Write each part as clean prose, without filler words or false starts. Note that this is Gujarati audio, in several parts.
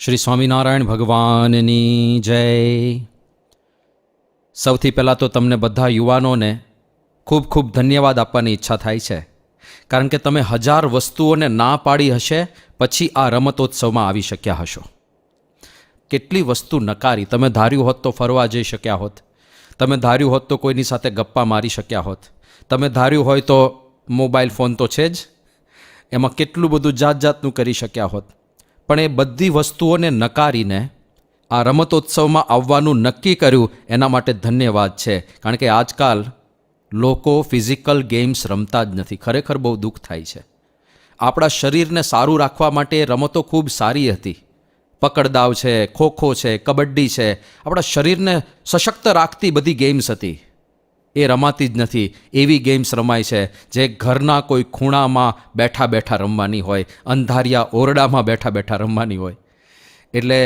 શ્રી સ્વામિનારાયણ ભગવાનની જય. સૌથી પહેલાં તો તમને બધા યુવાનોને ખૂબ ખૂબ ધન્યવાદ આપવાની ઈચ્છા થાય છે, કારણ કે તમે 1000 વસ્તુઓને ના પાડી હશે પછી આ રમતોત્સવમાં આવી શક્યા હશો. કેટલી વસ્તુ નકારી. તમે ધાર્યું હોત તો ફરવા જઈ શક્યા હોત, તમે ધાર્યું હોત તો કોઈની સાથે ગપ્પા મારી શક્યા હોત, તમે ધાર્યું હોય તો મોબાઈલ ફોન તો છે જ, એમાં કેટલું બધું જાત જાતનું કરી શક્યા હોત. પણ એ બધી વસ્તુઓને નકારીને આ રમતોત્સવમાં આવવાનું નક્કી કર્યું, એના માટે ધન્યવાદ છે. કારણ કે આજકાલ લોકો ફિઝિકલ ગેમ્સ રમતા જ નથી. ખરેખર બહુ દુઃખ થાય છે. આપણા શરીરને સારું રાખવા માટે રમતો ખૂબ સારી હતી. પકડદાવ છે, ખોખો છે, કબડ્ડી છે, આપણા શરીરને સશક્ત રાખતી બધી ગેમ્સ હતી. એ રમાતી જ નથી. એવી ગેમ્સ રમાય છે જે ઘરના કોઈ ખૂણામાં બેઠા બેઠા રમવાની હોય, અંધારિયા ઓરડામાં બેઠા બેઠા રમવાની હોય. એટલે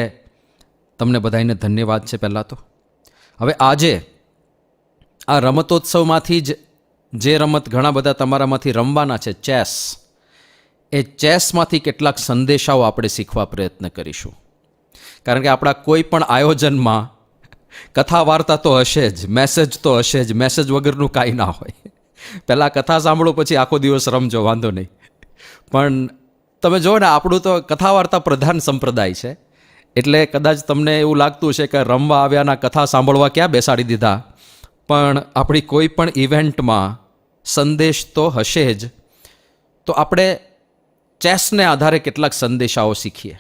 તમને બધાને ધન્યવાદ છે પહેલાં તો. હવે આજે આ રમતોત્સવમાંથી જ જે રમત ઘણા બધા તમારામાંથી રમવાના છે, ચેસ, એ ચેસમાંથી કેટલાક સંદેશાઓ આપણે શીખવા પ્રયત્ન કરીશું. કારણ કે આપણા કોઈ પણ આયોજનમાં કથા વાર્તા તો હશે જ, મેસેજ તો હશે જ. મેસેજ વગરનું કાંઈ ના હોય. પહેલાં કથા સાંભળો પછી આખો દિવસ રમજો, વાંધો નહીં. પણ તમે જુઓ ને, આપણું તો કથા વાર્તા પ્રધાન સંપ્રદાય છે. એટલે કદાચ તમને એવું લાગતું હશે કે રમવા આવ્યાના કથા સાંભળવા ક્યાં બેસાડી દીધા. પણ આપણી કોઈ પણ ઇવેન્ટમાં સંદેશ તો હશે જ. તો આપણે ચેસને આધારે કેટલાક સંદેશાઓ શીખીએ.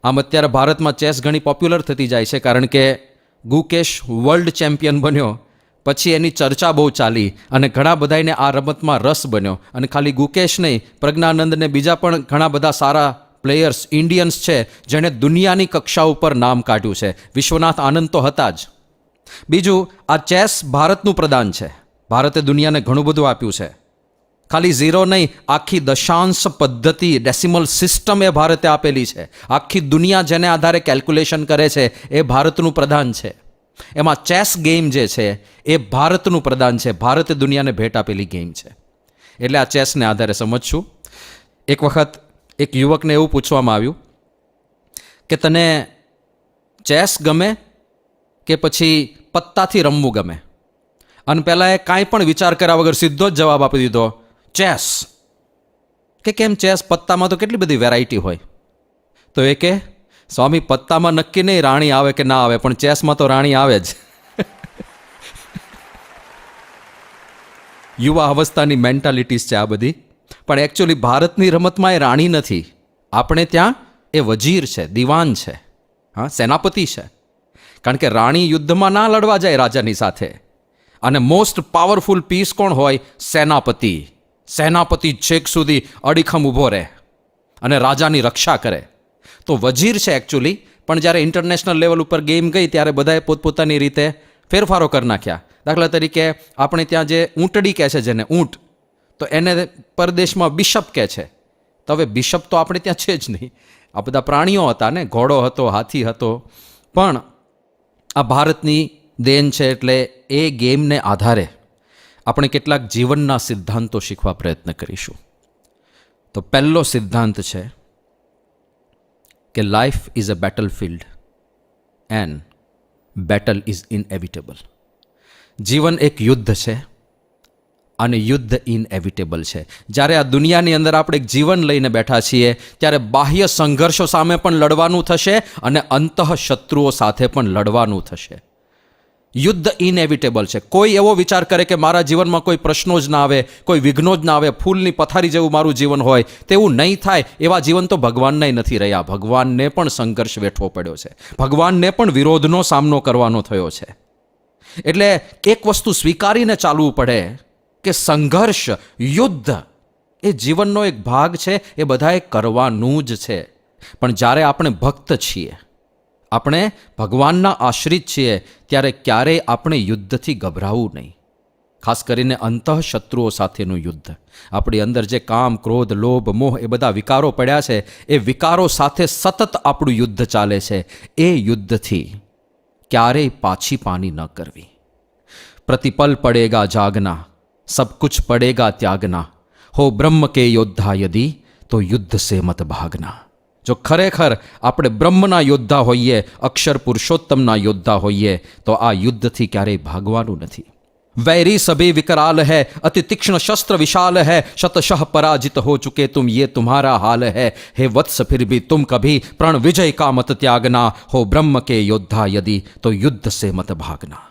આમ અત્યારે ભારતમાં ચેસ ઘણી પોપ્યુલર થતી જાય છે, કારણ કે ગુકેશ વર્લ્ડ ચેમ્પિયન બન્યો પછી એની ચર્ચા બહુ ચાલી અને ઘણા બધાને આ રમતમાં રસ બન્યો. અને ખાલી ગુકેશ નહીં, પ્રજ્ઞાનંદ ને બીજા પણ ઘણા બધા સારા પ્લેયર્સ ઇન્ડિયન્સ છે જેણે દુનિયાની કક્ષા ઉપર નામ કાઢ્યું છે. વિશ્વનાથ આનંદ તો હતા જ. બીજું, આ ચેસ ભારતનું પ્રદાન છે. ભારતે દુનિયાને ઘણું બધું આપ્યું છે. ખાલી ઝીરો નહીં, આખી દશાંશ પદ્ધતિ, ડેસિમલ સિસ્ટમ એ ભારતે આપેલી છે. આખી દુનિયા જેને આધારે કેલ્ક્યુલેશન કરે છે એ ભારતનું પ્રદાન છે. એમાં ચેસ ગેમ જે છે એ ભારતનું પ્રદાન છે. ભારતે દુનિયાને ભેટ આપેલી ગેમ છે. એટલે આ ચેસને આધારે સમજશું. એક વખત એક યુવકને એવું પૂછવામાં આવ્યું કે તને ચેસ ગમે કે પછી પત્તાથી રમવું ગમે? અને પહેલાં એ કાંઈ પણ વિચાર કર્યા વગર સીધો જ જવાબ આપી દીધો, ચેસ. કે કેમ ચેસ? પત્તામાં તો કેટલી બધી વેરાયટી હોય. તો એ કે, સ્વામી, પત્તામાં નક્કી નહીં રાણી આવે કે ના આવે, પણ ચેસમાં તો રાણી આવે જ. યુવા અવસ્થાની મેન્ટાલિટીઝ છે આ બધી. પણ એકચ્યુઅલી ભારતની રમતમાં એ રાણી નથી. આપણે ત્યાં એ વજીર છે, દિવાન છે, હા, સેનાપતિ છે. કારણ કે રાણી યુદ્ધમાં ના લડવા જાય રાજાની સાથે. અને મોસ્ટ પાવરફુલ પીસ કોણ હોય? સેનાપતિ. સેનાપતિ છેક સુધી અડીખમ ઊભો રહે અને રાજાની રક્ષા કરે. તો વજીર છે એકચ્યુઅલી. પણ જ્યારે ઇન્ટરનેશનલ લેવલ ઉપર ગેમ ગઈ ત્યારે બધાએ પોતપોતાની રીતે ફેરફારો કરી નાખ્યા. દાખલા તરીકે આપણે ત્યાં જે ઊંટડી કહે છે, જેને ઊંટ, તો એને પરદેશમાં બિશપ કહે છે. તો હવે બિશપ તો આપણે ત્યાં છે જ નહીં. આ બધા પ્રાણીઓ હતા ને, ઘોડો હતો, હાથી હતો. પણ આ ભારતની દેન છે. એટલે એ ગેમને આધારે આપણે કેટલાક જીવનના સિદ્ધાંતો શીખવા પ્રયત્ન કરીશું. તો પહેલો સિદ્ધાંત છે કે life is a battle field and battle is inevitable. જીવન એક યુદ્ધ છે અને યુદ્ધ ઇનએવિટેબલ છે. જ્યારે આ દુનિયાની અંદર આપણે એક જીવન લઈને બેઠા છીએ ત્યારે બાહ્ય સંઘર્ષો સામે પણ લડવાનું થશે અને અંતઃશત્રુઓ સાથે પણ લડવાનું થશે. યુદ્ધ ઇનએવિટેબલ છે. કોઈ એવો વિચાર કરે કે મારા જીવનમાં કોઈ પ્રશ્નો જ ના આવે, કોઈ વિઘ્નો જ ના આવે, ફૂલની પથારી જેવું મારું જીવન હોય, તેવું નહીં થાય. એવા જીવન તો ભગવાનને નથી રહ્યા. ભગવાનને પણ સંઘર્ષ વેઠવો પડ્યો છે. ભગવાનને પણ વિરોધનો સામનો કરવાનો થયો છે. એટલે એક વસ્તુ સ્વીકારીને ચાલવું પડે કે સંઘર્ષ, યુદ્ધ એ જીવનનો એક ભાગ છે. એ બધાએ કરવાનું જ છે. પણ જ્યારે આપણે ભક્ત છીએ, આપણે ભગવાનના આશ્રિત છીએ, ત્યારે ક્યારેય આપણે યુદ્ધથી ગભરાવું નહીં. ખાસ કરીને અંતઃશત્રુઓ સાથેનું યુદ્ધ. આપણી અંદર જે કામ, ક્રોધ, લોભ, મોહ એ બધા વિકારો પડ્યા છે, એ વિકારો સાથે સતત આપણું યુદ્ધ ચાલે છે. એ યુદ્ધથી ક્યારેય પાછી પાની ન કરવી. પ્રતિપલ પડેગા જાગના, सब कुछ पड़ेगा त्यागना, हो ब्रह्म के योद्धा यदि तो युद्ध से मत भागना. જો ખરેખર આપણે બ્રહ્મના યોદ્ધા હોઈએ, અક્ષર પુરુષોત્તમના યોદ્ધા હોઈએ, તો આ યુદ્ધથી ક્યારેય ભાગવાનું નથી. वैरी सभी विकराल है, अति तीक्ष्ण शस्त्र विशाल है, शतशः पराजित हो चुके तुम ये तुम्हारा हाल है. हे वत्स फिर भी तुम कभी प्रण विजय का मत त्यागना, हो ब्रह्म के योद्धा यदि तो युद्ध से मत भागना.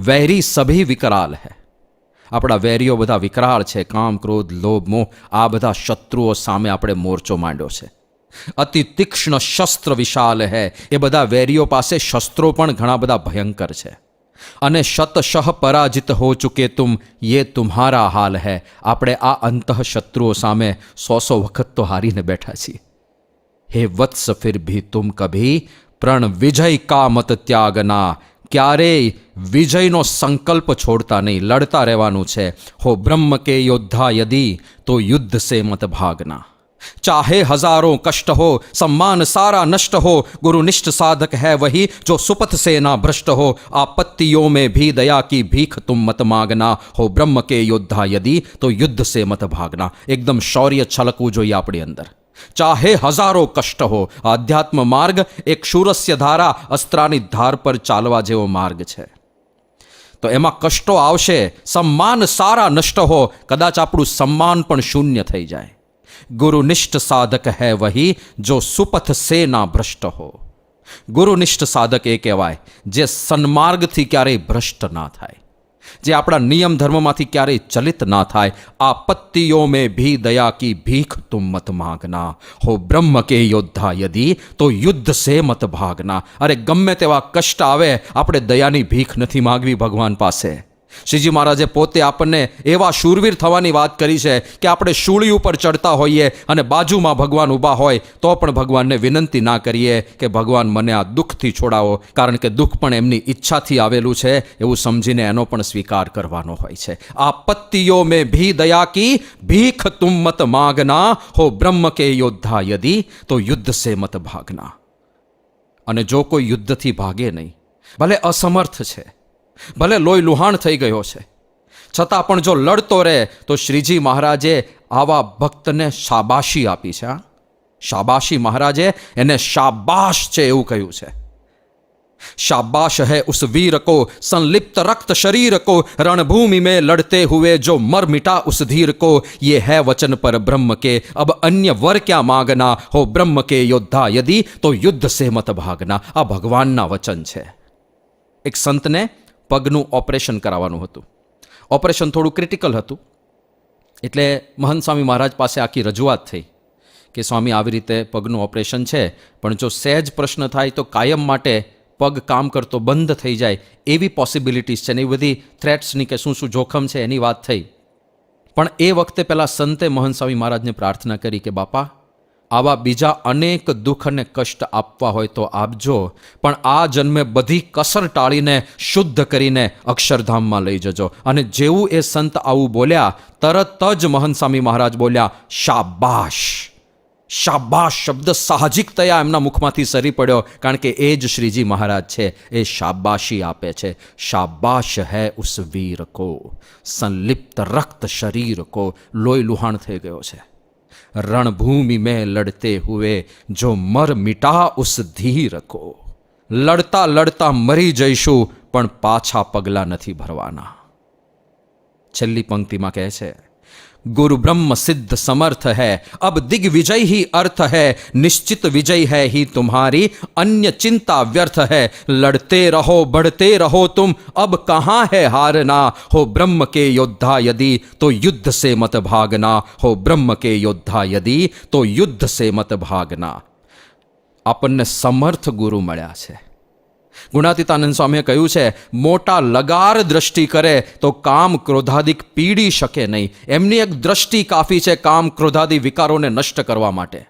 वैरी सभी विकराल है. આપણા વેરીઓ બધા વિકરાળ છે. કામ, ક્રોધ, લોભ, મોહ, આ બધા શત્રુઓ સામે આપણે મોરચો માંડ્યો છે. અતિ તીક્ષ્ણ શસ્ત્ર વિશાલ હૈ, એ બધા વેરીઓ પાસે શસ્ત્રો પણ ઘણા બધા ભયંકર છે. અને શતશઃ પરાજિત હો ચુકે તુમ યે તુમ્હારા હાલ હૈ, આપણે આ અંતઃ શત્રુઓ સામે 100 વખત તો હારીને બેઠા છીએ. હે વત્સ ફિર ભી તુમ કભી પ્રણ વિજય કા મત ત્યાગના, ક્યારેય વિજયનો સંકલ્પ છોડતા નહીં, લડતા રહેવાનું છે. હો બ્રહ્મ કે યોદ્ધા યદિ તો યુદ્ધ સે મત ભાગના. चाहे हजारों कष्ट हो, सम्मान सारा नष्ट हो, गुरुनिष्ठ साधक है वही जो सुपथ से ना भ्रष्ट हो. आपत्तियों में भी दया की भीख तुम मत मांगना, हो ब्रह्म के योद्धा यदि तो युद्ध से मत भागना. एकदम शौर्य छलकવું જોઈએ આપણી અંદર. ચાહે હજારો કષ્ટ હો. આધ્યાત્મ માર્ગ એક શૂરસ્ય ધારા, અસ્ત્રાની ધાર પર ચાલવા જેવો માર્ગ છે. તો એમાં કષ્ટો આવશે. સન્માન સારા નષ્ટ હો, કદાચ આપણું સન્માન પણ શૂન્ય થઈ જાય. गुरुनिष्ठ साधक है वही जो सुपथ से ना भ्रष्ट हो. गुरुनिष्ठ साधक એ કહેવાય જે સન્માર્ગથી ક્યારેય ભ્રષ્ટ ના થાય, જે આપણા નિયમ ધર્મમાંથી ક્યારેય ચલિત ના થાય. આપત્તિઓ મેં ભી દયા કી ભીખ તુમ મત માગના, હો બ્રહ્મ કે યોદ્ધા યદિ તો યુદ્ધ સે મત ભાગના. અરે ગમે તેવા કષ્ટ આવે, આપણે દયાની ભીખ નથી માગવી ભગવાન પાસે. શ્રીજી મહારાજે પોતે આપણને એવા શૂરવીર થવાની વાત કરી છે કે આપણે શૂળી ઉપર ચડતા હોઈએ અને બાજુમાં ભગવાન ઊભા હોય તો પણ ભગવાનને વિનંતી ના કરીએ કે ભગવાન મને આ દુઃખથી છોડાવો, કારણ કે દુઃખ પણ એમની ઈચ્છાથી આવેલું છે એવું સમજીને એનો પણ સ્વીકાર કરવાનો હોય છે. આપત્તિઓ મેં ભી દયા કી ભીખ તુમ મત માગના, હો બ્રહ્મ કે યોદ્ધા યદિ તો યુદ્ધ સે મત ભાગના. અને જો કોઈ યુદ્ધથી ભાગે નહીં, ભલે અસમર્થ છે, ભલે લોહી લુહાણ થઈ ગયો છે, છતાં પણ જો લડતો રહે તો શ્રીજી મહારાજે આવા ભક્તને શાબાશી આપી છે. શાબાશી, મહારાજે એને શાબાશ છે એવું કહ્યું છે. शाबाश है उस वीर को संलिप्त रक्त शरीर को, रणभूमि में लड़ते हुए जो मर मिटा उस धीर को. ये है वचन पर ब्रह्म के अब अन्य वर क्या मांगना, हो ब्रह्म के योद्धा यदि तो युद्ध से मत भागना. આ ભગવાનના વચન છે. એક સંતને પગનું ઓપરેશન કરાવવાનું હતું. ઓપરેશન થોડું ક્રિટિકલ હતું, એટલે મહંત સ્વામી મહારાજ પાસે આખી રજૂઆત થઈ કે સ્વામી આવી રીતે પગનું ઓપરેશન છે, પણ જો સહેજ પ્રશ્ન થાય તો કાયમ માટે પગ કામ કરતો બંધ થઈ જાય એવી પોસિબિલિટીઝ છે ને, એ બધી થ્રેટ્સની કે શું શું જોખમ છે એની વાત થઈ. પણ એ વખતે પહેલાં સંતે મહંત સ્વામી મહારાજને પ્રાર્થના કરી કે બાપા, આવા બીજા અનેક દુઃખ અને કષ્ટ આપવા હોય તો આપજો, પણ આ જન્મે બધી કસર ટાળીને શુદ્ધ કરીને અક્ષરધામમાં લઈ જજો. અને જેવું એ સંત આવું બોલ્યા, તરત જ મહંત સ્વામી મહારાજ બોલ્યા શાબાશ. શાબાશ શબ્દ સાહજિકતયા એમના મુખમાંથી સરી પડ્યો, કારણ કે એ જ શ્રીજી મહારાજ છે. એ શાબાશી આપે છે. શાબાશ હૈ ઉસ વીર કો સંલિપ્ત રક્ત શરીર કો, લોહી લુહાણ થઈ ગયો છે. रणभूमि में लड़ते हुए जो मर मिटा उस धीर को. લડતા લડતા મરી જઈશું પણ પાછા પગલા નથી ભરવાના. છેલ્લી પંક્તિમાં કહે છે, गुरु ब्रह्म सिद्ध समर्थ है अब दिग्विजय ही अर्थ है, निश्चित विजय है ही तुम्हारी अन्य चिंता व्यर्थ है. लड़ते रहो बढ़ते रहो तुम अब कहाँ है हारना, हो ब्रह्म के योद्धा यदि तो युद्ध से मत भागना, हो ब्रह्म के योद्धा यदि तो युद्ध से मत भागना. આપણને સમર્થ ગુરુ મળ્યા છે. ગુણાતીતાનંદ સ્વામીએ કહ્યું છે, મોટા લગાર દ્રષ્ટિ કરે તો કામ ક્રોધાદિક પીડી શકે નહીં. એમની એક દ્રષ્ટિ કાફી છે કામ ક્રોધાદિ વિકારોને નષ્ટ કરવા માટે.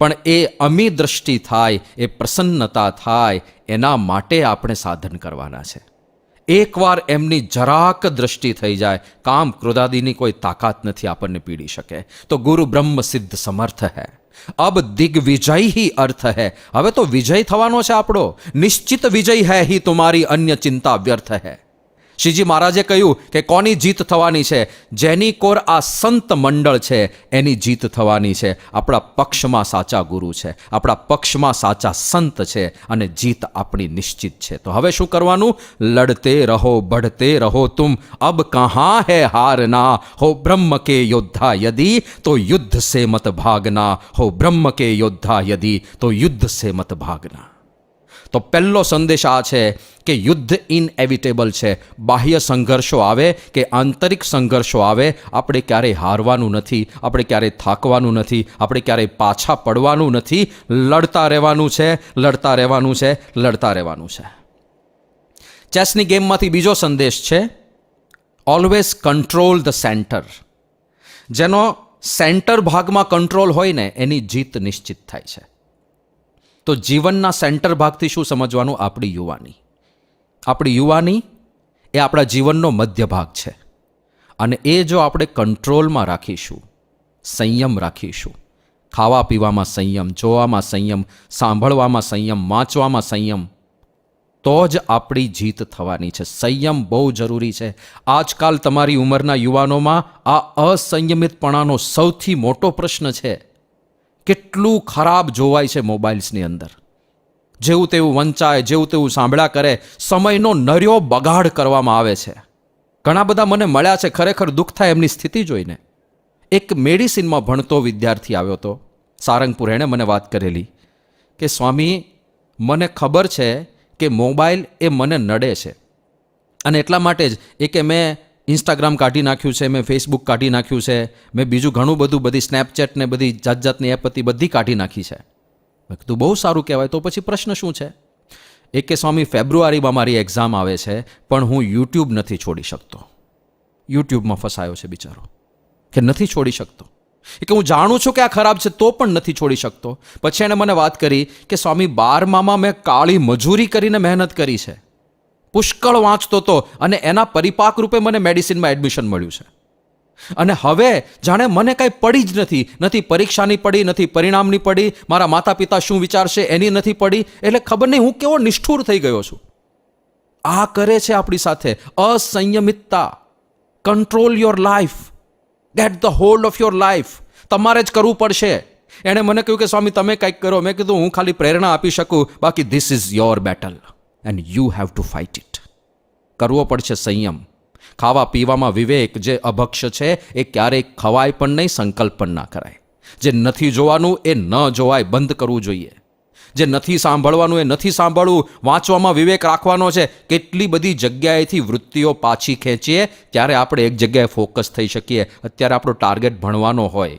પણ એ અમી દ્રષ્ટિ થાય, એ પ્રસન્નતા થાય, એના માટે આપણે સાધન કરવાના છે. એકવાર એમની જરાક દ્રષ્ટિ થઈ જાય, કામ ક્રોધાદિની કોઈ તાકાત નથી આપણને પીડી શકે. તો ગુરુ બ્રહ્મ સિદ્ધ સમર્થ હૈ. અબ દિગ્વિજય ही अर्थ है. હવે તો વિજય થવાનો છે આપણો. નિશ્ચિત વિજય है ही तुम्हारी अन्य चिंता व्यर्थ है. શ્રીજી મહારાજે કહ્યું કે કોની જીત થવાની છે? જેની કોર આ સંત મંડળ છે એની જીત થવાની છે. આપણા પક્ષમાં સાચા ગુરુ છે, આપણા પક્ષમાં સાચા સંત છે અને જીત આપણી નિશ્ચિત છે. તો હવે શું કરવાનું? લડતે રહો, બઢતે રહો તુમ, અબ કહાં હૈ હારના, હો બ્રહ્મ કે યોદ્ધા યદि તો યુદ્ધ સે મત ભાગના, હો બ્રહ્મ કે યોદ્ધા યદि તો યુદ્ધ સે મત ભાગના. તો પહેલો સંદેશ આ છે કે યુદ્ધ ઇનએવિટેબલ છે. બાહ્ય સંઘર્ષો આવે કે આંતરિક સંઘર્ષો આવે, આપણે ક્યારેય હારવાનું નથી, આપણે ક્યારેય થાકવાનું નથી, આપણે ક્યારેય પાછા પડવાનું નથી. લડતા રહેવાનું છે, લડતા રહેવાનું છે, લડતા રહેવાનું છે. ચેસની ગેમમાંથી બીજો સંદેશ છે, ઓલવેઝ કંટ્રોલ ધ સેન્ટર. જેનો સેન્ટર ભાગમાં કંટ્રોલ હોય ને એની જીત નિશ્ચિત થાય છે. તો જીવનના સેન્ટર ભાગથી શું સમજવાનું? આપણી યુવાની. આપણી યુવાની એ આપણા જીવનનો મધ્ય ભાગ છે અને એ જો આપણે કંટ્રોલમાં રાખીશું, સંયમ રાખીશું, ખાવા પીવામાં સંયમ, જોવામાં સંયમ, સાંભળવામાં સંયમ, વાંચવામાં સંયમ, તો જ આપણી જીત થવાની છે. સંયમ બહુ જરૂરી છે. આજકાલ તમારી ઉંમરના યુવાનોમાં આ અસંયમિતપણાનો સૌથી મોટો પ્રશ્ન છે. કેટલું ખરાબ જોવાય છે મોબાઈલ્સની અંદર. જેવું તેવું વંચાય, જેવું તેવું સાંભળ્યા કરે, સમયનો નર્યો બગાડ કરવામાં આવે છે. ઘણા બધા મને મળ્યા છે, ખરેખર દુઃખ થાય એમની સ્થિતિ જોઈને. એક મેડિસિનમાં ભણતો વિદ્યાર્થી આવ્યો હતો સારંગપુર. એણે મને વાત કરેલી કે સ્વામી, મને ખબર છે કે મોબાઈલ એ મને નડે છે અને એટલા માટે જ એ કે મેં ઇન્સ્ટાગ્રામ કાઢી નાખ્યું છે, મેં ફેસબુક કાઢી નાખ્યું છે, મેં બીજું ઘણું બધું, બધી સ્નેપચેટ ને બધી જાત જાતની એપ હતી બધી કાઢી નાખી છે. મેં કીધું બહુ સારું કહેવાય, તો પછી પ્રશ્ન શું છે? એ કે સ્વામી, ફેબ્રુઆરીમાં મારી એક્ઝામ આવે છે પણ હું યુટ્યુબ નથી છોડી શકતો. યુટ્યુબમાં ફસાયો છે બિચારો કે નથી છોડી શકતો. એ કે હું જાણું છું કે આ ખરાબ છે તો પણ નથી છોડી શકતો. પછી એણે મને વાત કરી કે સ્વામી, 12માં મેં કાળી મજૂરી કરીને મહેનત કરી છે, પુષ્કળ વાંચતો હતો અને એના પરિપાક રૂપે મને મેડિસિનમાં એડમિશન મળ્યું છે અને હવે જાણે મને કાંઈ પડી જ નથી. નથી પરીક્ષાની પડી, નથી પરિણામની પડી, મારા માતા પિતા શું વિચારશે એની નથી પડી. એટલે ખબર નહીં હું કેવો નિષ્ઠુર થઈ ગયો છું. આ કરે છે આપણી સાથે અસંયમિતતા. Control your life, get the hold of your life. તમારે જ કરવું પડશે. એણે મને કહ્યું કે સ્વામી તમે કંઈક કરો. મેં કીધું હું ખાલી પ્રેરણા આપી શકું, બાકી this is your battle and you have to fight it. કરવો પડશે સંયમ. ખાવા પીવામાં વિવેક. જે અભક્ષ્ય છે એ ક્યારેય ખવાય પણ નહીં, સંકલ્પ પણ ના કરાય. જે નથી જોવાનું એ ન જોવાય, બંધ કરવું જોઈએ. જે નથી સાંભળવાનું એ નથી સાંભળવું. વાંચવામાં વિવેક રાખવાનો છે. કેટલી બધી જગ્યાએથી વૃત્તિઓ પાછી ખેંચીએ ત્યારે આપણે એક જગ્યાએ ફોકસ થઈ શકીએ. અત્યારે આપણો ટાર્ગેટ ભણવાનો હોય,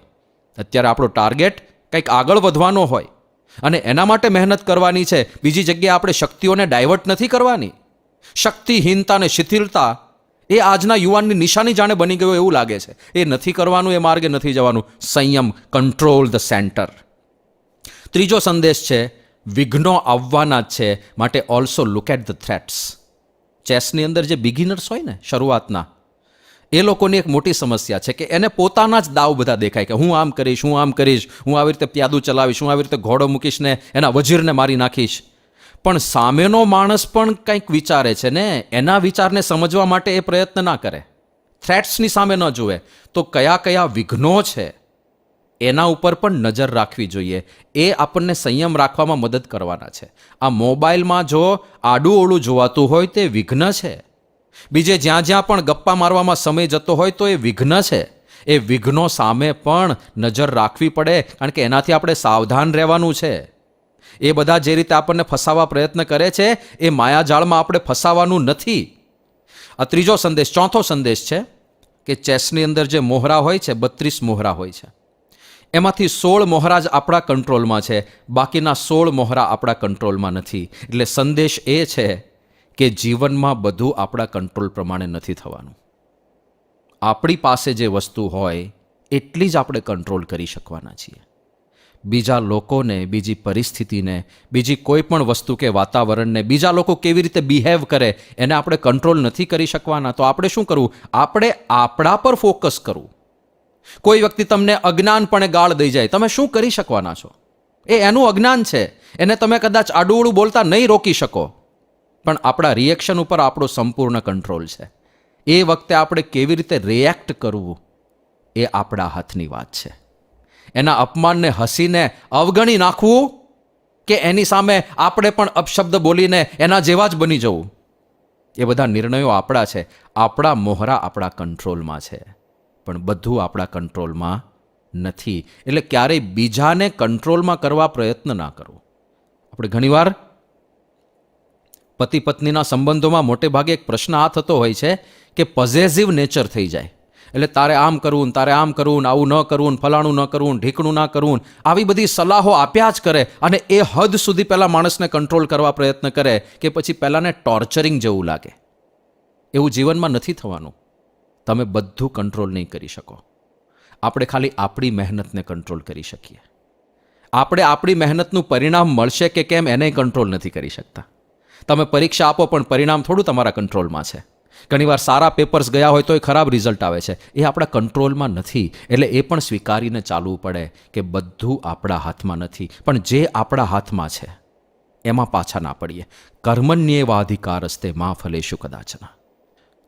અત્યારે આપણો ટાર્ગેટ કંઈક આગળ વધવાનો હોય અને એના માટે મહેનત કરવાની છે. બીજી જગ્યાએ આપણે શક્તિઓને ડાયવર્ટ નથી કરવાની. શક્તિહીનતા અને શિથિલતા એ આજના યુવાનની નિશાની જાણે બની ગયો એવું લાગે છે. એ નથી કરવાનું, એ માર્ગે નથી જવાનું. સંયમ, કંટ્રોલ ધ સેન્ટર. ત્રીજો સંદેશ છે, વિઘ્નો આવવાના જ છે, માટે also look at the threats. ચેસની અંદર જે બિગિનર્સ હોય ને શરૂઆતના, એ લોકોની એક મોટી સમસ્યા છે કે એને પોતાના જ દાવ બધા દેખાય કે હું આમ કરીશ, હું આમ કરીશ, હું આવી રીતે પ્યાદું ચલાવીશ, હું આવી રીતે ઘોડો મૂકીશ ને એના વજીરને મારી નાખીશ. પણ સામેનો માણસ પણ કંઈક વિચારે છે ને, એના વિચારને સમજવા માટે એ પ્રયત્ન ના કરે, થ્રેટ્સની સામે ન જુએ. તો કયા કયા વિઘ્નો છે એના ઉપર પણ નજર રાખવી જોઈએ. એ આપણને સંયમ રાખવામાં મદદ કરવાના છે. આ મોબાઈલમાં જો આડું ઓળું જોવાતું હોય તે વિઘ્ન છે. બીજે જ્યાં જ્યાં પણ ગપ્પા મારવામાં સમય જતો હોય તો એ વિઘ્ન છે. એ વિઘ્નો સામે પણ નજર રાખવી પડે, કારણ કે એનાથી આપણે સાવધાન રહેવાનું છે. એ બધા જે રીતે આપણને ફસાવવા પ્રયત્ન કરે છે એ માયાજાળમાં આપણે ફસાવાનું નથી. આ ત્રીજો સંદેશ. ચોથો સંદેશ છે કે ચેસની અંદર જે મોહરા હોય છે, 32 મોહરા હોય છે, એમાંથી 16 મોહરા જ આપણા કંટ્રોલમાં છે, બાકીના 16 મોહરા આપણા કંટ્રોલમાં નથી. એટલે સંદેશ એ છે કે જીવનમાં બધું આપણા કંટ્રોલ પ્રમાણે નથી થવાનું. આપણી પાસે જે વસ્તુ હોય એટલી જ આપણે કંટ્રોલ કરી શકવાના છીએ. બીજા લોકોને, બીજી પરિસ્થિતિને, બીજી કોઈ પણ વસ્તુ કે વાતાવરણને, બીજા લોકો કેવી રીતે બિહેવ કરે એને આપણે કંટ્રોલ નથી કરી શકવાના. તો આપણે શું કરવું? આપણે આપણા પર ફોકસ કરવું. કોઈ વ્યક્તિ તમને અજ્ઞાનપણે ગાળ દઈ જાય, તમે શું કરી શકવાના છો? એ એનું અજ્ઞાન છે. એને તમે કદાચ આડું બોલતા નહીં રોકી શકો, પણ આપણા રિએક્શન ઉપર આપણો સંપૂર્ણ કંટ્રોલ છે. એ વખતે આપણે કેવી રીતે રિએક્ટ કરવું એ આપણા હાથની વાત છે. એના અપમાનને હસીને અવગણી નાખવું કે એની સામે આપણે પણ અપશબ્દ બોલીને એના જેવા જ બની જવું, એ બધા નિર્ણયો આપણા છે. આપણા મોહરા આપણા કંટ્રોલમાં છે, પણ બધું આપણા કંટ્રોલમાં નથી. એટલે ક્યારેય બીજાને કંટ્રોલમાં કરવા પ્રયત્ન ના કરવો. આપણે ઘણીવાર પતિ પત્નીના સંબંધોમાં મોટે ભાગે એક પ્રશ્ન આ થતો હોય છે કે પોઝેસિવ નેચર થઈ જાય. એટલે તારે આમ કરવું, તારે આમ કરવું, આવું ન કરવું, ફલાણું ન કરવું, ઢીકણું ના કરવું, આવી બધી સલાહો આપ્યા જ કરે. અને એ હદ સુધી પહેલાં માણસને કંટ્રોલ કરવા પ્રયત્ન કરે કે પછી પહેલાંને ટોર્ચરિંગ જેવું લાગે. એવું જીવનમાં નથી થવાનું. તમે બધું કંટ્રોલ નહીં કરી શકો. આપણે ખાલી આપણી મહેનતને કંટ્રોલ કરી શકીએ. આપણે આપણી મહેનતનું પરિણામ મળશે કે કેમ એને કંટ્રોલ નથી કરી શકતા. તમે પરીક્ષા આપો પણ પરિણામ થોડું તમારા કંટ્રોલમાં છે. ઘણીવાર સારા પેપર્સ ગયા હોય તો એ ખરાબ રિઝલ્ટ આવે છે, એ આપણા કંટ્રોલમાં નથી. એટલે એ પણ સ્વીકારીને ચાલવું પડે કે બધું આપણા હાથમાં નથી, પણ જે આપણા હાથમાં છે એમાં પાછા ના પડીએ. કર્મણ્યેવાધિકારસ્તે મા ફલેષુ કદાચન.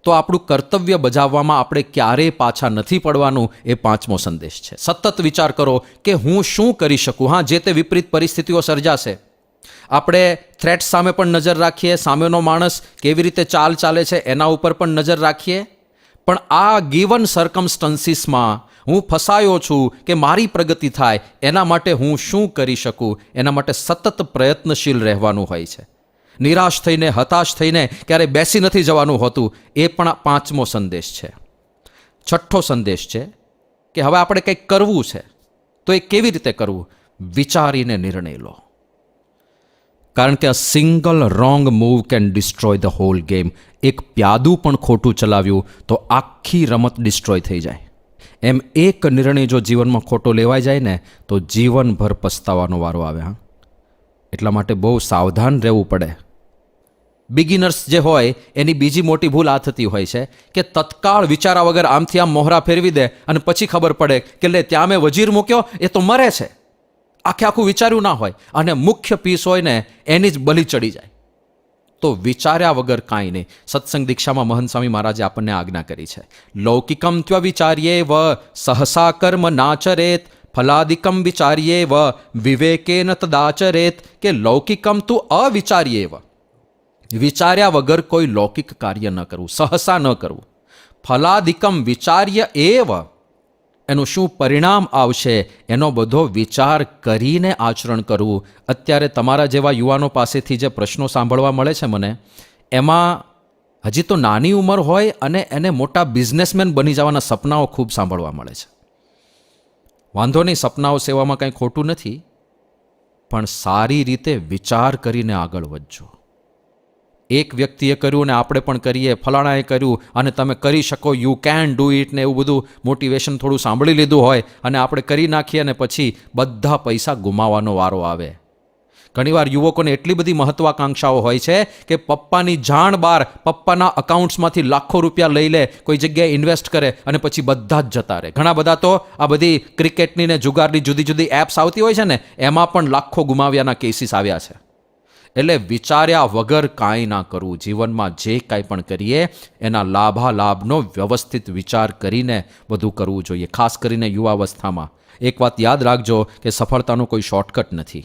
તો આપણું કર્તવ્ય બજાવવામાં આપણે ક્યારેય પાછા નથી પડવાનું, એ 5મો સંદેશ છે. સતત વિચાર કરો કે હું શું કરી શકું. હા, જે તે વિપરીત પરિસ્થિતિઓ સર્જાશે. આપણે થ્રેટ સામે પણ નજર રાખીએ, સામેનો માણસ કેવી રીતે ચાલે છે એના ઉપર પણ નજર રાખીએ. પણ આ ગિવન સર્કમસ્ટન્સીસમાં હું ફસાયો છું કે મારી પ્રગતિ થાય એના માટે હું શું કરી શકું, એના માટે સતત પ્રયત્નશીલ રહેવાનું હોય છે. નિરાશ થઈને, હતાશ થઈને ક્યારે બેસી નથી જવાનું હોતું. એ પણ 5મો સંદેશ છે. 6ઠ્ઠો સંદેશ છે કે હવે આપણે કંઈક કરવું છે તો એ કેવી રીતે કરવું? વિચારીને નિર્ણય લો. કારણ કે a single wrong move can destroy the whole game. એક પ્યાદું પણ ખોટું ચલાવ્યું તો આખી રમત ડિસ્ટ્રોય થઈ જાય. એમ એક નિર્ણય જો જીવનમાં ખોટો લેવાઈ જાય ને તો જીવનભર પસ્તાવાનો વારો આવે. હા, એટલા માટે બહુ સાવધાન રહેવું પડે. બિગિનર્સ જે હોય એની બીજી મોટી ભૂલ આ થતી હોય છે કે તત્કાળ વિચારા વગર આમથી આમ મોહરા ફેરવી દે અને પછી ખબર પડે કે લે ત્યાં મેં વજીર મૂક્યો, એ તો મરે છે. આખું વિચાર્યું ના હોય અને મુખ્ય પીસ હોય ને એની જ બલી ચડી જાય. તો વિચાર્યા વગર કાંઈ નહીં. સત્સંગ દીક્ષામાં મહંત સ્વામી મહારાજે આપણને આજ્ઞા કરી છે, લૌકિકમ ત્વ વિચાર્યેવ સહસા કર્મ નાચરેત ફલાદિકમ વિચાર્યેવ વિવેકેન તદાચરેત. કે લૌકિકમ તું અવિચાર્યેવ, વિચાર્યા વગર કોઈ લૌકિક કાર્ય ન કરવું, સહસા ન કરવું. ફલાદિકમ વિચાર્ય એવ, એનું શું પરિણામ આવશે એનો બધો વિચાર કરીને આચરણ કરવું. અત્યારે તમારા જેવા યુવાનો પાસેથી જે પ્રશ્નો સાંભળવા મળે છે મને, એમાં હજી તો નાની ઉંમર હોય અને એને મોટા બિઝનેસમેન બની જવાના સપનાઓ ખૂબ સાંભળવા મળે છે. વાંધો નહીં, સપનાઓ સેવામાં કંઈ ખોટું નથી, પણ સારી રીતે વિચાર કરીને આગળ વધજો. એક વ્યક્તિએ કર્યું ને આપણે પણ કરીએ, ફલાણાએ કર્યું અને તમે કરી શકો, યુ કેન ડુ ઇટ ને એવું બધું મોટિવેશન થોડું સાંભળી લીધું હોય અને આપણે કરી નાખીએ અને પછી બધા પૈસા ગુમાવવાનો વારો આવે. ઘણીવાર યુવકોને એટલી બધી મહત્વાકાંક્ષાઓ હોય છે કે પપ્પાની જાણ બહાર પપ્પાના અકાઉન્ટ્સમાંથી લાખો રૂપિયા લઈ લે, કોઈ જગ્યાએ ઇન્વેસ્ટ કરે અને પછી બધા જ જતા રહે. ઘણા બધા તો આ બધી ક્રિકેટની ને જુગારની જુદી જુદી એપ્સ આવતી હોય છે ને એમાં પણ લાખો ગુમાવ્યાના કેસીસ આવ્યા છે. એટલે વિચાર્યા વગર કાંઈ ના કરવું. જીવનમાં જે કાંઈ પણ કરીએ એના લાભાલાભનો વ્યવસ્થિત વિચાર કરીને બધું કરવું જોઈએ. ખાસ કરીને યુવાવસ્થામાં એક વાત યાદ રાખજો કે સફળતાનો કોઈ શોર્ટકટ નથી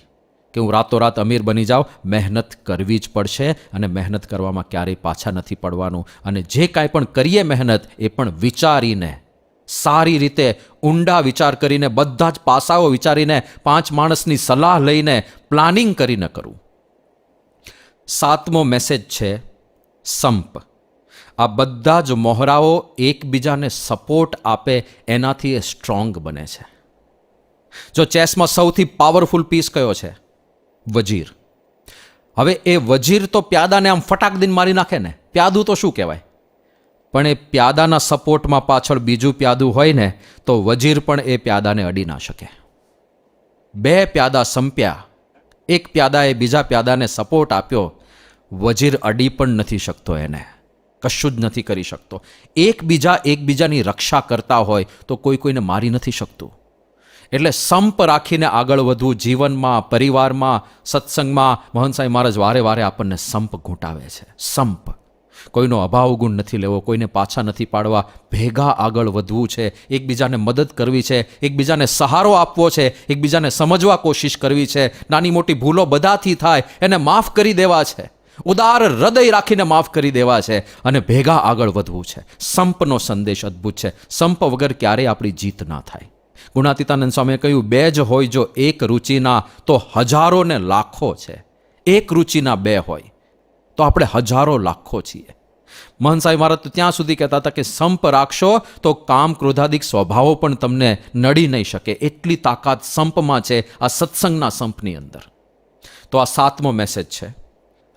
કે હું રાતોરાત અમીર બની જાઉં. મહેનત કરવી જ પડશે અને મહેનત કરવામાં ક્યારેય પાછા નથી પડવાનું. અને જે કાંઈ પણ કરીએ મહેનત એ પણ વિચારીને, સારી રીતે ઊંડા વિચાર કરીને, બધા જ પાસાઓ વિચારીને, 5 માણસની સલાહ લઈને, પ્લાનિંગ કરીને કરવું. 7મો મેસેજ છે સંપ. આ બધા જ મોહરાઓ એકબીજાને સપોર્ટ આપે એનાથી એ સ્ટ્રોંગ બને છે. જો ચેસમાં સૌથી પાવરફુલ પીસ કયો છે? વજીર. હવે એ વજીર તો પ્યાદાને આમ ફટાક દીન મારી નાખે ને, પ્યાદું તો શું કહેવાય? પણ એ પ્યાદાના સપોર્ટમાં પાછળ બીજું પ્યાદું હોય ને તો વજીર પણ એ પ્યાદાને અડી ના શકે. 2 પ્યાદા સંપ્યા, એક પ્યાદાએ બીજા પ્યાદાને સપોર્ટ આપ્યો, વજીર અડી પણ નથી શકતો, એને કશું જ નથી કરી શકતો. એકબીજાની રક્ષા કરતા હોય તો કોઈ કોઈને મારી નથી શકતું. એટલે સંપ રાખીને આગળ વધવું જીવનમાં, પરિવારમાં, સત્સંગમાં. મહંત સાંઈ મહારાજ વારે વારે આપણને સંપ ઘૂંટાવે છે. સંપ, કોઈનો અભાવ ગુણ નથી લેવો, કોઈને પાછા નથી પાડવા, ભેગા આગળ વધવું છે, એકબીજાને મદદ કરવી છે, એકબીજાને સહારો આપવો છે, એકબીજાને સમજવા કોશિશ કરવી છે. નાની મોટી ભૂલો બધાથી થાય એને માફ કરી દેવા છે, ઉદાર હૃદય રાખીને માફ કરી દેવા છે અને ભેગા આગળ વધવું છે. સંપનો સંદેશ અદ્ભુત છે. સંપ વગર ક્યારેય આપણી જીત ના થાય. ગુણાતીતાનંદ સ્વામીએ કહ્યું, બે જ હોય જો એક રુચિના તો હજારો ને લાખો છે. એક રુચિના બે હોય તો આપણે હજારો લાખો છીએ. મહંત સાંઈ મહારાજ તો ત્યાં સુધી કહેતા હતા કે સંપ રાખશો તો કામ ક્રોધાદિક સ્વભાવો પણ તમને નડી નહીં શકે. એટલી તાકાત સંપમાં છે, આ સત્સંગના સંપની અંદર. તો આ 7મો મેસેજ છે.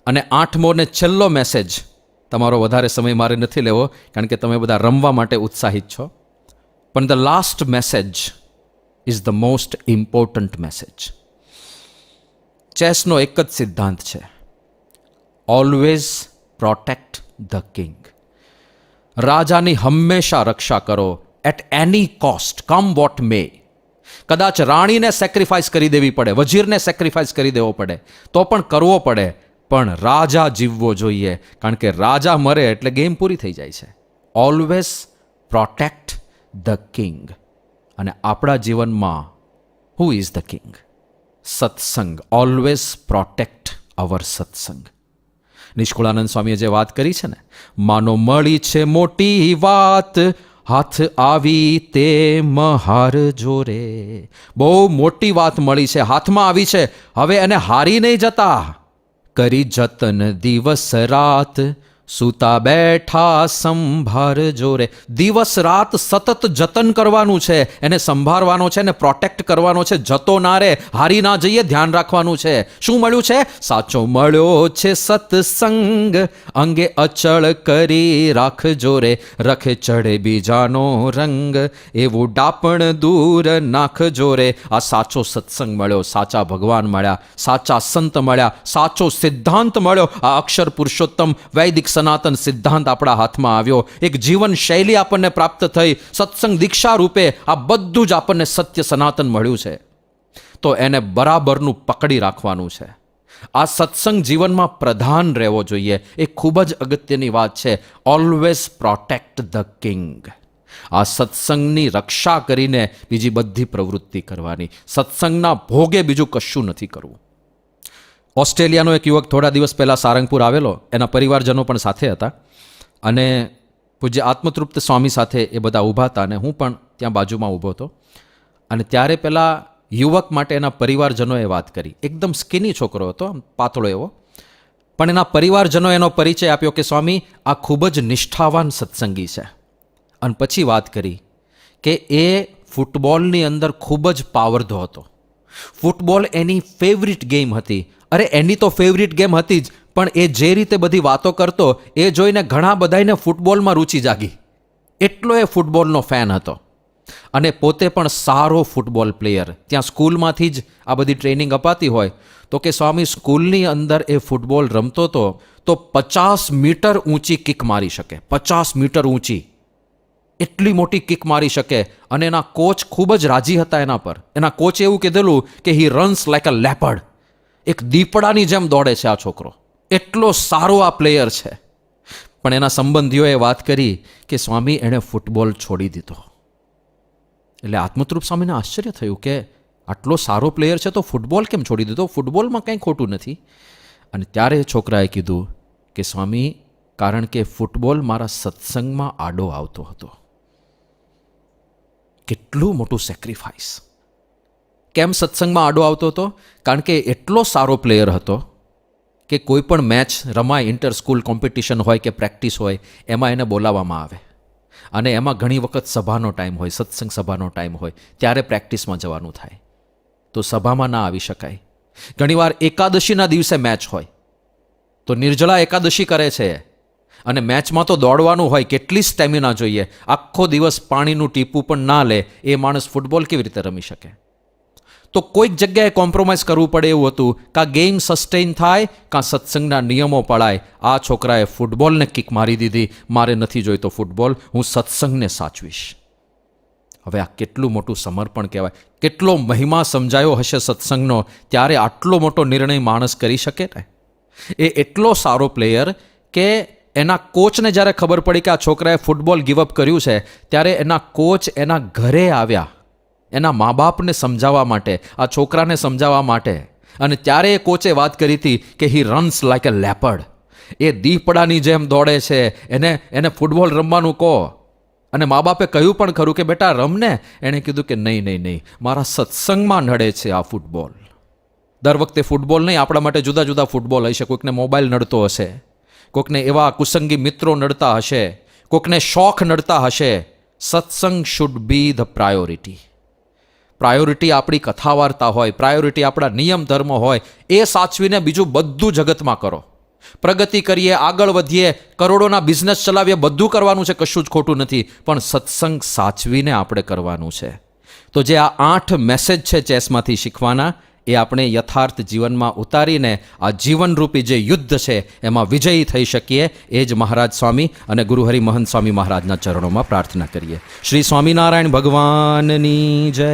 અને 8મો ને છેલ્લો મેસેજ, તમારો વધારે સમય મારે નથી લેવો કારણ કે તમે બધા રમવા માટે ઉત્સાહિત છો. પણ the last message is the most important message. ચેસનો એક જ સિદ્ધાંત છે, ઓલવેઝ પ્રોટેક્ટ ધ કિંગ. રાજાની હંમેશા રક્ષા કરો, at any cost, come what may. કદાચ રાણીને સેક્રિફાઈસ કરી દેવી પડે, વજીરને સેક્રિફાઈસ કરી દેવો પડે તો પણ કરવો પડે, પણ રાજા જીવવો જોઈએ. કારણ કે રાજા મરે એટલે ગેમ પૂરી થઈ જાય છે. Always protect the king. અને આપણા જીવનમાં હુ ઇઝ ધ કિંગ? સત્સંગ. ઓલવેઝ પ્રોટેક્ટ અવર સત્સંગ. નિષ્કુળાનંદ સ્વામીએ જે વાત કરી છે ને, માનો મળી છે મોટી વાત, હાથ આવી તે મહાર જોરે. બહુ મોટી વાત મળી છે, હાથમાં આવી છે, હવે એને હારી નહીં જતા. કરી જતન દિવસ રાત, સૂતા બેઠા સંભાર જોરે. દિવસ રાત સતત જતન કરવાનું છે, એને સંભાળવાનો છે, એને પ્રોટેક્ટ કરવાનો છે. જતો ના રે, હારી ના જઈએ, ધ્યાન રાખવાનું છે. શું મળ્યું છે? સાચો મળ્યો છે સત્સંગ, અંગે અચળ કરી રાખજો રે. રખે ચડે બીજાનો રંગ, એવું ડાપણ દૂર નાખજો રે. આ સાચો સત્સંગ મળ્યો, સાચા ભગવાન મળ્યા, સાચા સંત મળ્યા, સાચો સિદ્ધાંત મળ્યો. આ અક્ષર પુરુષોત્તમ વૈદિક સનાતન સિદ્ધાંત આપણા હાથમાં આવ્યો. એક જીવન શૈલી આપણને પ્રાપ્ત થઈ. સત્સંગ દીક્ષા રૂપે આ બધું જ આપણને સત્ય સનાતન મળ્યું છે. તો એને બરાબરનું પકડી રાખવાનું છે. આ સત્સંગ જીવનમાં પ્રધાન રહેવો જોઈએ. એ ખૂબ જ અગત્યની વાત છે. Always protect the king. આ સત્સંગની રક્ષા કરીને બીજી બધી પ્રવૃત્તિ કરવાની. સત્સંગના ભોગે બીજું કશું નથી કરવું. ઓસ્ટ્રેલિયાનો એક યુવક થોડા દિવસ પહેલાં સારંગપુર આવેલો, એના પરિવારજનો પણ સાથે હતા અને પૂજ્ય આત્મતૃપ્ત સ્વામી સાથે એ બધા ઊભા હતા અને હું પણ ત્યાં બાજુમાં ઊભો હતો. અને ત્યારે પેલા યુવક માટે એના પરિવારજનોએ વાત કરી. એકદમ સ્કિની છોકરો હતો, પાતળો એવો, પણ એના પરિવારજનો એનો પરિચય આપ્યો કે સ્વામી આ ખૂબ જ નિષ્ઠાવાન સત્સંગી છે. અને પછી વાત કરી કે એ ફૂટબોલની અંદર ખૂબ જ પાવરધો હતો. ફૂટબોલ એની ફેવરિટ ગેમ હતી. અરે એની તો ફેવરિટ ગેમ હતી જ, પણ એ જે રીતે બધી વાતો કરતો એ જોઈને ઘણા બધાને ફૂટબોલમાં રુચિ જાગી. એટલો એ ફૂટબોલનો ફેન હતો અને પોતે પણ સારો ફૂટબોલ પ્લેયર. ત્યાં સ્કૂલમાંથી જ આ બધી ટ્રેનિંગ અપાતી હોય તો કે સ્વામી સ્કૂલની અંદર એ ફૂટબોલ રમતો હતો તો 50 મીટર ઊંચી કિક મારી શકે. 50 મીટર ઊંચી એટલી મોટી કિક મારી શકે. અને એના કોચ ખૂબ જ રાજી હતા એના પર. એના કોચે એવું કીધેલું કે હી રન્સ લાઈક અ લેપર્ડ. એક દીપડાની જેમ દોડે છે આ છોકરો, એટલો સારો આ પ્લેયર છે. પણ એના સંબંધીઓએ વાત કરી કે સ્વામી એણે ફૂટબોલ છોડી દીધો. એટલે આત્મતૃપ્ત સ્વામીને આશ્ચર્ય થયું કે આટલો સારો પ્લેયર છે તો ફૂટબોલ કેમ છોડી દીધો? ફૂટબોલમાં કંઈ ખોટું નથી. અને ત્યારે છોકરાએ કીધું કે સ્વામી કારણ કે ફૂટબોલ મારા સત્સંગમાં આડો આવતો હતો. કેટલું મોટું સેક્રિફાઈસ! કેમ સત્સંગમાં આડો આવતો હતો? કારણ કે એટલો સારો પ્લેયર હતો કે કોઈ પણ મેચ રમાય, ઇન્ટર સ્કૂલ કોમ્પિટિશન હોય કે પ્રેક્ટિસ હોય, એમાં એને બોલાવવામાં આવે અને એમાં ઘણી વખત સભાનો ટાઈમ હોય, સત્સંગ સભાનો ટાઈમ હોય, ત્યારે પ્રેક્ટિસમાં જવાનું થાય તો સભામાં ના આવી શકાય. ઘણીવાર એકાદશીના દિવસે મેચ હોય તો નિર્જળા એકાદશી કરે છે અને મેચમાં તો દોડવાનું હોય, કેટલી સ્ટેમિના જોઈએ. આખો દિવસ પાણીનું ટીપું પણ ના લે એ માણસ ફૂટબોલ કેવી રીતે રમી શકે? તો કોઈક જગ્યાએ કોમ્પ્રોમાઇઝ કરવું પડે એવું હતું. કાં ગેમ સસ્ટેઇન થાય કાં સત્સંગના નિયમો પડાય. આ છોકરાએ ફૂટબોલને કિક મારી દીધી. મારે નથી જોઈતો ફૂટબોલ, હું સત્સંગને સાચવીશ. હવે આ કેટલું મોટું સમર્પણ કહેવાય, કેટલો મહિમા સમજાયો હશે સત્સંગનો, ત્યારે આટલો મોટો નિર્ણય માણસ કરી શકે ને. એ એટલો સારો પ્લેયર કે એના કોચને જ્યારે ખબર પડી કે આ છોકરાએ ફૂટબોલ ગીવઅપ કર્યું છે, ત્યારે એના કોચ એના ઘરે આવ્યા એના મા બાપને સમજાવવા માટે, આ છોકરાને સમજાવવા માટે. અને ત્યારે એ કોચે વાત કરી હતી કે હી રન્સ લાઇક એ લેપર્ડ, એ દીપડાની જેમ દોડે છે, એને ફૂટબોલ રમવાનું કહો. અને મા બાપે કહ્યું પણ ખરું કે બેટા રમને. એણે કીધું કે નહીં, મારા સત્સંગમાં નડે છે આ ફૂટબોલ. દર વખતે ફૂટબોલ નહીં, આપણા માટે જુદા જુદા ફૂટબોલ હશે. કોઈકને મોબાઈલ નડતો હશે, કોઈકને એવા કુસંગી મિત્રો નડતા હશે, કોઈકને શોખ નડતા હશે. સત્સંગ should be the priority. Priority આપણી કથા વાર્તા હોય, પ્રાયોરિટી આપણા નિયમ ધર્મ હોય, એ સાચવીને બીજું બધું જગતમાં કરો. પ્રગતિ કરીએ, આગળ વધીએ, કરોડોના બિઝનેસ ચલાવીએ, બધું કરવાનું છે, કશું જ ખોટું નથી, પણ સત્સંગ સાચવીને આપણે કરવાનું છે. તો જે આ 8 મેસેજ છે ચેસમાંથી શીખવાના, એ આપણે યથાર્થ જીવનમાં ઉતારીને આ જીવનરૂપી જે યુદ્ધ છે એમાં વિજયી થઈ શકીએ. એ જ મહારાજ સ્વામી અને ગુરુહરિ મહંત સ્વામી મહારાજના ચરણોમાં પ્રાર્થના કરીએ. શ્રી સ્વામિનારાયણ ભગવાનની જય.